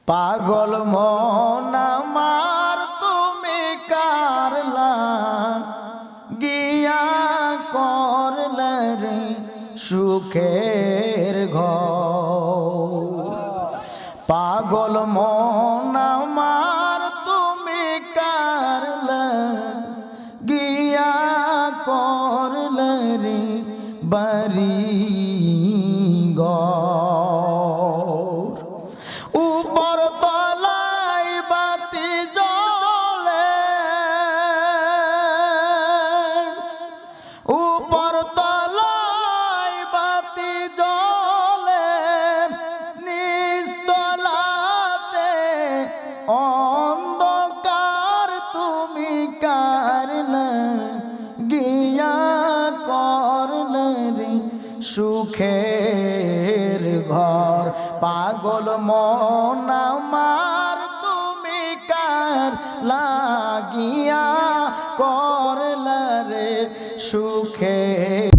পাগল মন আমার তুমি কারলা গিয়া করলে রে সুখের ঘর। পাগল মন আমার তুমি কারলা গিয়া করলে রে বাড়ি ঘর। উপর তলায় বাতি জ্বলে, উপর তলায় বাতি জ্বলে, নিচতলাতে অন্ধকার তুমি কারলা গিয়া করলে রে সুখের ঘর। পাগল মন আমার তুমি কার লাগিয়া করলে রে সুখের